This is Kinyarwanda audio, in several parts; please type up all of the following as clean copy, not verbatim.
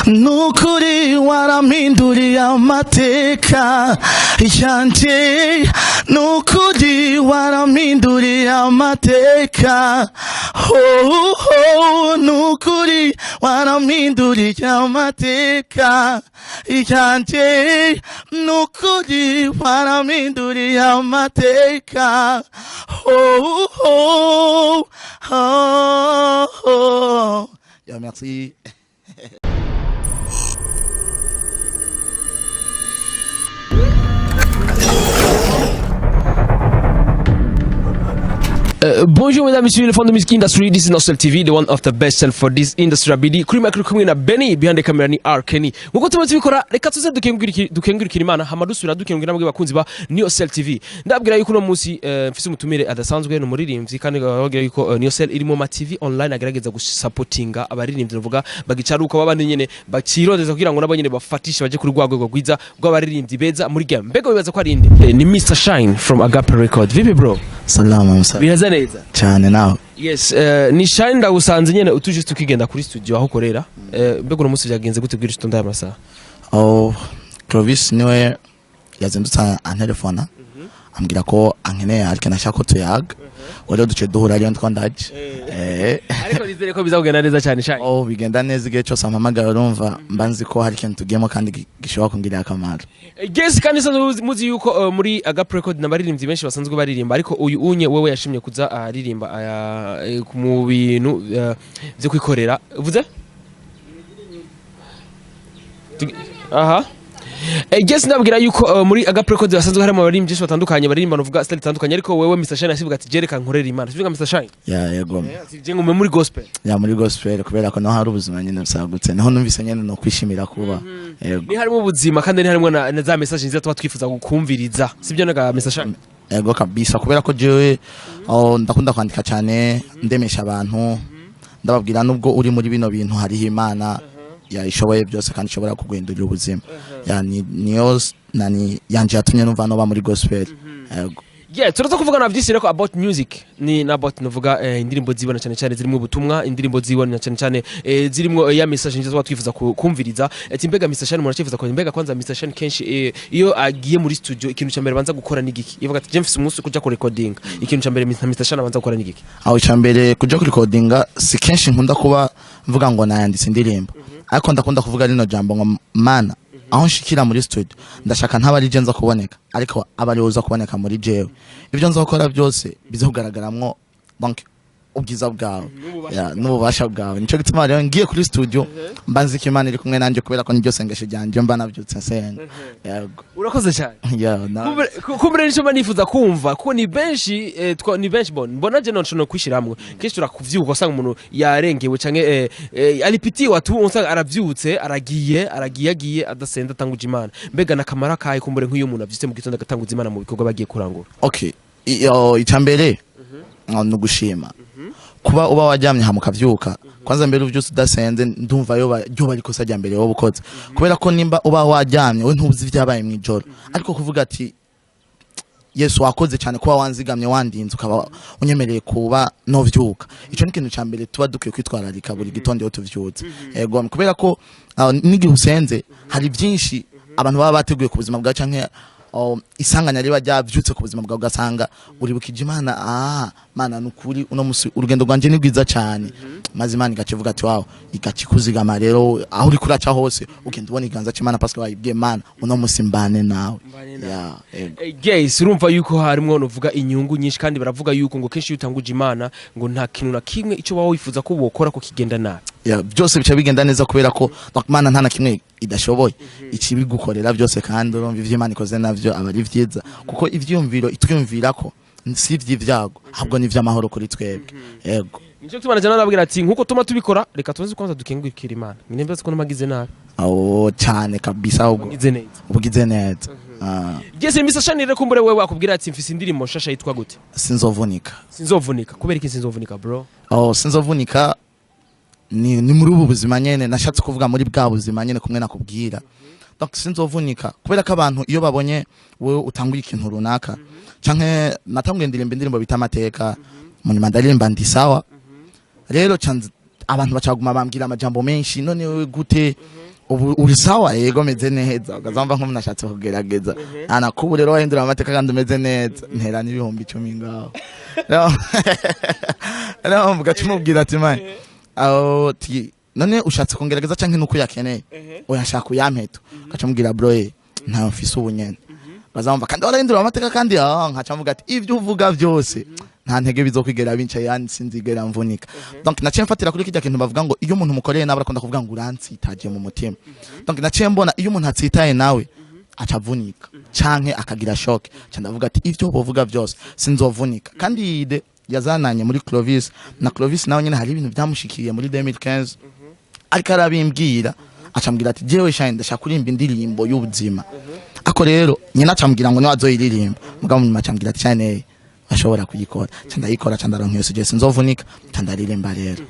nukuri waramhinduriye amateka yanje, nukuri waramhinduriye amateka, oh, oh, nukuri waramhinduriye amateka yanje, nukuri waramhinduriye amateka, oh, oh, oh, oh. Yeah, merci. Bonjour mesdames et messieurs, le fond de music industry. This is Nostal TV, the one of the best sell for this industry. Abidi kuri makuru kumwe na Benny, behind the camera ni R Kenny. Nkuko tumaze bikora, reka tuze dukengurikira Imana, hama dusubira dukengurikira namwe bakunzi ba Nostal TV. Ndabwira yuko no munsi mfise umutumire adasanzwe no muririmbyi kandi bagira yuko Nostal iri mu ma TV online agerageza gusupportinga abaririmbyi bavuga bagicaruka babandi nyene bakirondeza kugira ngo nabo nyene bafatishe baje kuri rwagwe rwiza rw'abaririmbyi beza muri game. Mbega bibaza ko ari inde? Ni Mr Shine from Agape Record. Vipi bro? Salama msa. Biraza neza cyane nawe. Yes, ni Shine ndagusanze nyene utuje tukigenda kuri studio aho ukorera. Mbega uno munsi byagenze gute bwira itonda y'amasaha? Oh, Clovis niwe yazindutsa antelefona. Ambwira ko ankeneye ariko nashaka ko tuyaga. Wari duce duhura ari ntwa ndaje. Ariko nizere ko bizagenda neza cyane Shine. Oh, bigenda neza igihe cyose ampamagara urumva mbanzi ko hari ikintu tugiyemo kandi gishobora kungirira akamaro. Yes, kandi sanzwe muzi yuko muri Agape Record n'abaririmbyi benshi basanzwe baririmba ariko uyu unye wewe yashimye kuza aririmba mu bintu byo kwikorera. Uvuze? Aha. Yes, ndabwira yuko muri Agape Record basanzwe harimo abaririmbyi benshi batandukanye baririmba novuga style itandukanye ariko wewe Mr Shine asivuga ati jereka nkorera Imana. Sivuga Mr Shine? Ya yego. Je ngume muri gospel. Ya muri gospel kubera ko no hari ubuzima nyine busagutse. Naho numvise nyine no kwishimira kuba. Yego. Ni harimo ubuzima kandi ni harimo na za message nziza tuba twifuza gukumviriza. Sibyo naga Mr Shine? Yego kabisa kubera ko jewe ndakunda kwandika cyane ndemesha abantu ndababwira nubwo uri muri bino bintu hariho Imana yayishoboye byose kandi ishobora kuguhindurira ubuzima. Yani niyo nani yanje yatumye numva no ba muri gospel. Yego. Yeah, turaza kuvugana byinshi reko about music ni about novuga indirimbo zibona cyane cyane zirimo ubutumwa, indirimbo zibona cyane cyane zirimo ya message nziza twifuza kumviriza. Ati mbega Mr Shine muracifuza ko mbega kwanza Mr Shine kenshi iyo agiye muri studio ikintu cyambere banza gukora ni giki? Ivuga ati James umunsi kuja ku recording ikintu cyambere Mr Shine banza gukora ni giki? Aho cyambere kuja ku recording si kenshi nkunda kuba mvuga ngo nayanditse indirimbo. Ariko ndakunda kuvuga rino jambo ngo mana aho nshikira muri studio ndashaka ntabari je nza kuboneka ariko abari uza kuboneka muri jewe ibyo nza gukora byose bizogaragaramwo donc ubwiza bwawe ya n'ububasha bwawe nico gituma rero ngiye kuri studio mbanzi ko Imana iri kumwe nanjye kubera ko nibyo sengesho ryanje mba navyutse nsenga. Yego urakoze cyane. Ya kumbre nico manifuza kumva ko ni benshi ni benshi mbona je nonshobora kwishiramwe kenshi turakuvyuka usanga umuntu yarengewe canke alipiti watu usanga aravyutse aragiye adasenda tanguje Imana. Mbega nakamara kaye kumbure nk'uyu muntu avyutse mu gitondo gatanguza Imana mu bikorwa bagiye kurangura? Okay, icambere no gushima kuba uba wajyamye hamukavyuka kwanza mbere uvyuse udasenze ndumva yo bari kosa rya mbere wo bukoze kubera ko nimba uba wajyamye we ntuzi vyabaye mu ijoro ariko kuvuga ati Yesu wakoze cyane kuba wanzigamye wandinze ukaba unyemereye kuba no vyuka ico ni kintu cyambere tuba dukwiye kwitwararika buri gitondo yo tuvyutse. Yego kubera ko nigi usenze hari byinshi abantu baba bateguye ku buzima bwa canke isanganya riba ryavyutse ku buzima bwawe ugasanga uribukije Imana mana nukuri uno musi urugendo rwanje ni rwiza cyane maze Imana igacivuga ati wawo igacikuzigama rero aho uri kuraca hose ugenda ubona iganza cy'Imana parce que wayibwiye Mana uno musi mbane nawe. Guys urumva yuko harimo novuga inyungu nyinshi kandi baravuga yuko ngo kenshi utanguje Imana ngo nta kintu na kimwe ico wawe wifuza ko bokora ko kigenda nabi. Byose bica bigenda neza kubera ko Imana nta na kimwe idashoboye ikibi gukorera byose kandi urumva ivyo Imana ikoze navyo abari vyiza kuko ivyumviro itwumvira ko si ivy'ivyago ahubwo ni vy'amahoro kuri twebwe. Yego nico tumana jana nabwira ati nkuko tuma tubikora reka tuze kwanza dukengurikira Imana nyine mbaze ko namagize nabi. Cyane kabisa ahubwo ubugize neza. Yes, Mr Shine rero kumbure wewe akubwira ati mfise indirimbo shasha yitwa gute? Sinzovunika kubera iki sinzovunika bro? Sinzovunika ni muri ubu buzima nyene nashatse kuvuga muri bwa buzima nyene kumwe nakubwira. Donc sinzovunika kubera ko abantu iyo babonye wewe utanguye ikintu runaka canke natanguye indirimbo bita amateka munyuma ndaririmba ndi sawa rero abantu bacaguma bambwira amajambo menshi none wewe gute ubu uri sawa yego meze neza ukazamba nko munashatse kugerageza anakubu rero wahindura amateka kandi umeze neza ntera n'ibihumbi 10 ngaho rero mugacumubwira ati man aho none ushatse kongerageza canke nuko yakeneye oyashaka uyampeto gacumubwira bro nta mfise ubunyene bazamva kandi warahindura amateka kandi nkacamuvuga ati ivyo uvuga vyose nta ntege bizokwigera binca yani sinzigera mvunika donc naciye mfatira kuri kijya kintu bavuga ngo iyo umuntu mukoreye nawe arakunda kuvuga ngo uransitaje mu mutima donc naciye mbona iyo umuntu atsitaye nawe acavunika canke akagira shock candavuga ati ivyo bovuga vyose sinzovunika kandi ide yazananye muri Clovis na Clovis nawe nyene hari ibintu byamushikiye muri 2015 ariko arabimbwira acambwira ati jewe Shine ndashaka kurimba indirimbo y'ubuzima ako rero nyina acambwira ngo niwazoyiririmba mugabo nyuma acambwira ati Shine ashobora kuyikora candayikora candaronka suggestion nzovunika candaririmba rero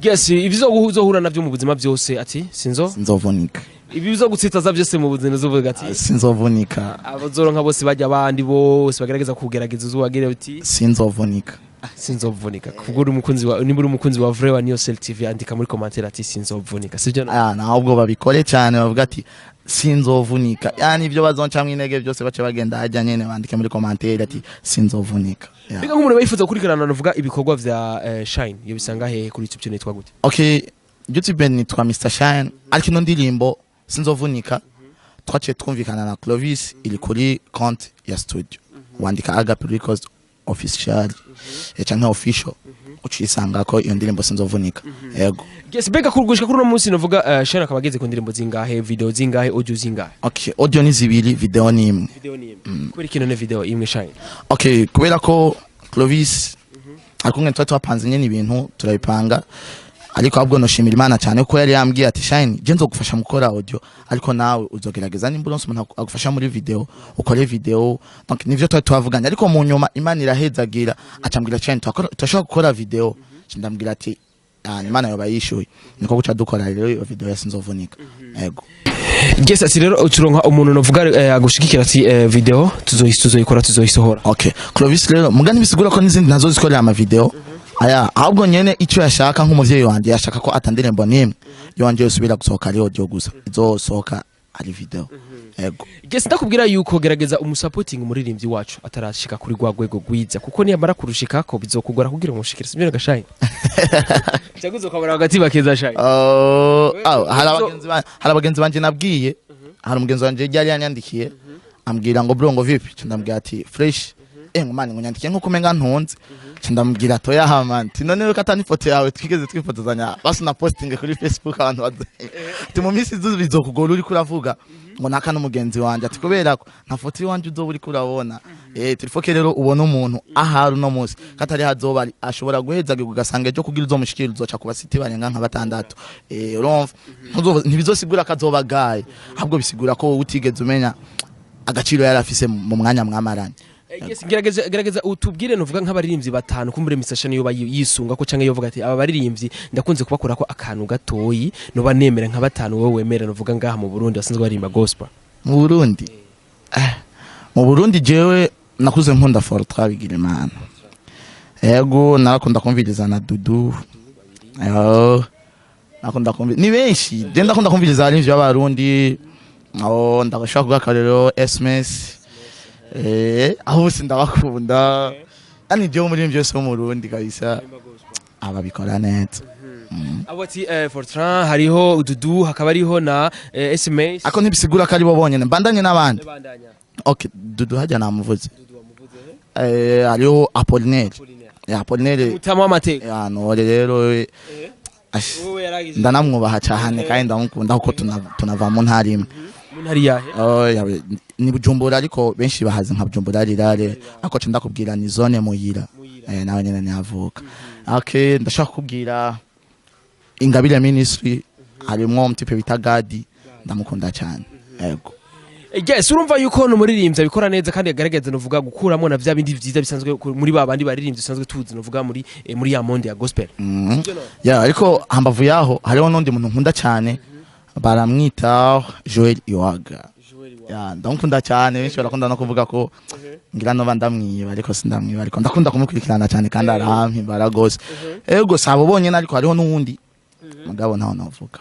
yes ibizo guhuzohura navyo mu buzima byose ati sinzovunika ibi bizo gutsitaza byose mu buzima zovuga ati sinzovunika abazoronka bose bajya abandi bose bagerageza kugerageza uzubagere uti sinzovunika kubwo umukunzi wa niba uri umukunzi wa Vrai wa Niosel TV andika muri commentaire ati sinzovunika sivyo nahubwo babikore cyane bavuga ati sinzovunika yani ibyo bazoncamwe intege byose bace bagenda hajya nyene bandike muri commentaire ati sinzovunika biga nk'umuntu bayifuza kurikarana navuga ibikorwa vya Shine yo bisanga he kuri YouTube nitwa gute okay YouTube nitwa Mr Shine ariko no ndirimbo sinzovunika twaciye twumvikana na Clovis iri kuri compte ya studio wandika Agape Records official canke official ucisanga ko iyo ndirimbo sinzovunika yego yes bega kurugushika kuri no munsi novuga Shine akabageze ku ndirimbo zingahe video zingahe audio zingahe okay audio ni zibiri video ni imwe kuri kino ne video imwe Shine okay kubera ko Clovis ariko twapanze nyene ibintu turabipanga ariko ahubwo noshimira Imana cyane ko yari yambwiye ati Shine je nzogufasha mukora audio ariko nawe uzogerageza nimba uronse umuntu agufasha muri video ukore video donc nivyo twavuganye ariko mu nyuma Imana irahezagira acambwira Shine twashaka gukora video ndambwira ati Imana yoba yishuye niko guca dukora rero iyo video yasinzovunika yego yes ati rero ucuronka umuntu novuga agushikikira ati video tuzoyikora tuzoyisohora okay Clovis rero mugani bisigura ko nizindi nazo zikorera ama video aya ahubwo nyene icyo yashaka nk'umuvyeyi wanje yashaka ko atandirimbo nimwe yonje usubira gusohoka ari audio gusa izosohoka ari video yego yes ndakubwira yuko gerageza umusupporting umuririmbyi wacu atarashika kuri gwagwego gwiza kuko niyo mara kurushika ko bizokugora kugira ngo mushikire sibyo gashanye cyaguzo kabara hagati bakeza Shine hari abagenzi banje nabwiye hari umugenzi wanje yari yanyandikiye ambwira ngo bro ngo vipi ndambwira ati fresh ngumane ngo nyandikiye nko kumenga ntonze ndambwira to ya hamanti none we katani foto yawe twigeze twifotozanya basi na posting kuri Facebook abantu ati mu minsi bizokugora uri kuravuga ngo naka n'umugenzi wanje ati kubera ko nta foto yanje uzo uri kurabona turifoke rero ubona umuntu aharu no munsi katari hazoba ashobora guhezaga ugasanga ejo kugira uzomushikira uzoca kuba siti barenga nka batandatu urumva ntibizosigura kazoba gaye ahubwo bisigura ko utigeze umenya agaciro yarafise mu mwanya mwamaranye yes gerageza utubwire novuga nk'abaririmbyi batanu kumbure misasha niyo yisunga ko canke yovuga ati aba baririmbyi ndakunze kubakora ko akantu gatoyi no banemera nka batanu wowe wemera novuga ngaha mu Burundi basanzwe barimba gospel mu Burundi jewe nakuze nkunda Fortran bigira Imana yego narakunda kumviriza na Dudu nakunda kumviriza ni benshi je ndakunda kumviriza abaririmbyi b'abarundi ndagashaka kugakarero SMS aho sindabakunda ani je muri byose mu Burundi kabisa ababikora neza abati Fortran hariho Dudu hakaba ariho na SMS ako ntibisigura ko ari bo bonyene mbandanye n'abandi okay Dudu hajya namuvuze hariho Apollinaire mutama amateka none rero ndanamwubaha cyane kandi ndamukunda kuko tunava mu ntari imwe ntari yahe ni Bujumbura ariko benshi bahaze nka Bujumbura rirare ako cyo ndakubwira ni zone muyira nawe nyene nyavuka okay ndashaka kubwira Ingabire Ministry harimo umutipe bita Gadi ndamukunda cyane yego yes urumva yuko no muririmbyi abikora neza kandi yagaragaza novuga gukuramo na vya bindi vyiza bisanzwe muri babandi baririmbyi bisanzwe tuzi novuga muri ya monde ya gospel ariko hambavu yaho hariho n'undi muntu nkunda cyane baramwita Joel Iwaga ndamukunda cyane benshi barakunda no kuvuga ko ngira no bandamwiba ariko sindamwiba ariko ndakunda kumukurikirana cyane kandi arahampi baragose ego sabo bonyene ariko hariho n'uwundi mugabo ntaho navuga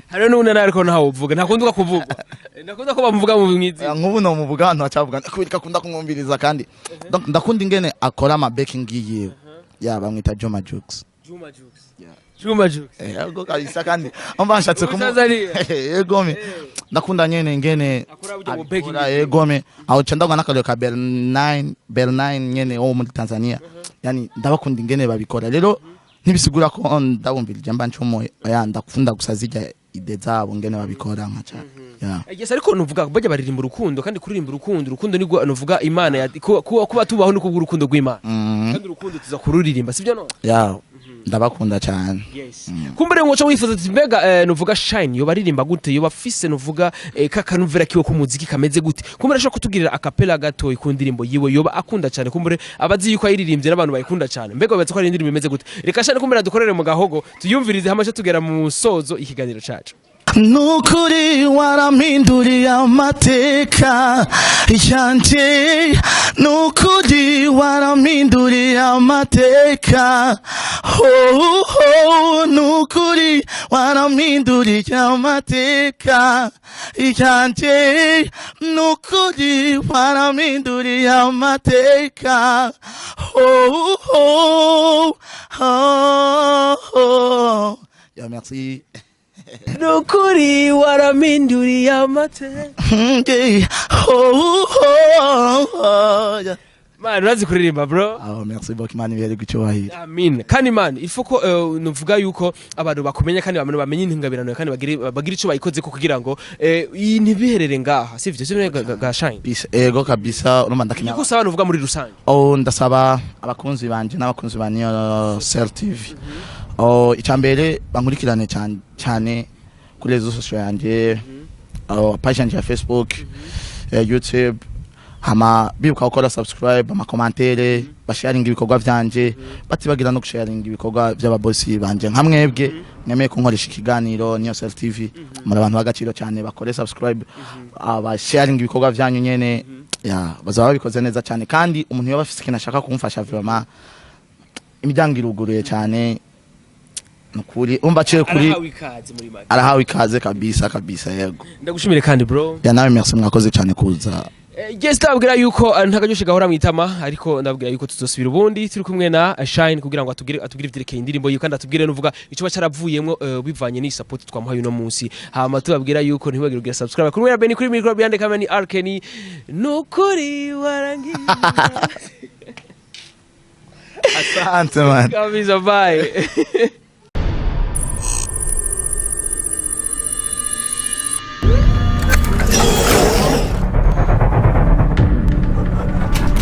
hariho n'ubundi ariko ntaho uvuga ntakunda kuvuga ndakunda ko bamuvuga mu mwizi nk'ubu no muvuga hano acavuga kubera akunda kumwumviriza kandi ndakunda ingene akora ama baking yiwe yaba mwita Juma Jux yego kabisa kandi ambashatse yego me ndakunda nyene ingene akora yego me aho cendagwa nakalo ka Bell9 nyene wo muri Tanzania yani ndabakunda ingene babikora rero ntibisigura ko ndabumvirije mba ncumo ndakunda gusazija ide zabo ngene babikora nkaca yes ariko nuvuga bajya baririmba urukundo kandi kuririmba urukundo nigwo nuvuga Imana kuba tubaho no kubura urukundo rw'Imana kandi urukundo tuza kururirimba sivyo no ndabakunda cyane kumbere ngo cyo wifuza ati mbega nuvuga Shine yo baririmba gute yo bafise nuvuga kakanuvera kiwe ku muziki kameze gute kumbere sho kutugirira akapela gato ikundirimbo yiwe yoba akunda cyane kumbere abazi yuko ayiririmbye n'abantu bayikunda cyane mbega babatse ko ari indirimbo imeze gute reka Shine kumbere dukorere mu gahogo tuyumvirize hamaje tugera mu sozo ikiganiro cacu nukuri warampinduriye amateka yanje nukuri warampinduriye amateka nukuri warampinduriye amateka yanje nukuri warampinduriye amateka ya merci nukuri warampinduriye amateka man urazi kuririmba bro merci beaucoup man ibere gucyubahira amin kandi man ifoko nuvuga yuko abantu bakumenya kandi abantu bamenye intungabirano kandi bagira ico bayikoze ko kugira ngo ntibiherere ngaha sivyo sivyo ga Shine ego kabisa urumva ndakinya ko saba nuvuga muri rusange ndasaba abakunzi banje n'abakunzi ba Niyosel TV icambere bankurikirane cyane kuri rezo social yanje page yanje ya Facebook YouTube hama bibuka gukora subscribe ama commentaire basharinga ibikorwa vyanje batibagira no gusharinga ibikorwa by'ababosi banje nkamwebwe nemeye ko nkoresha ikiganiro Niyosel TV muri abantu bagaciro cyane bakore subscribe abasharinga ibikorwa vyanyu nyene bazaba bikoze neza cyane kandi umuntu yoba afise ikintu ashaka kumfasha vraiment imiryango iruguruye cyane nukuri umbaciye kuri arahawe ikaze kabisa yego ndagushimire kandi bro nawe merci mwakoze cyane kuza yes ndabwira yuko ntagajyoshe gahora mwitama ariko ndabwira yuko tuzosubira ubundi turi kumwe na Shine kugira ngo atugire ivyerekeye indirimbo yiwe kandi atubwire nuvuga ico bacaravuyemwo bivanye ni support twamuhaye no munsi hama tubabwira yuko ntibagire kugira subscribe kuri mwera Beni kuri micro biyande kameni Arkeni nukuri warangiye asante man kabisa bye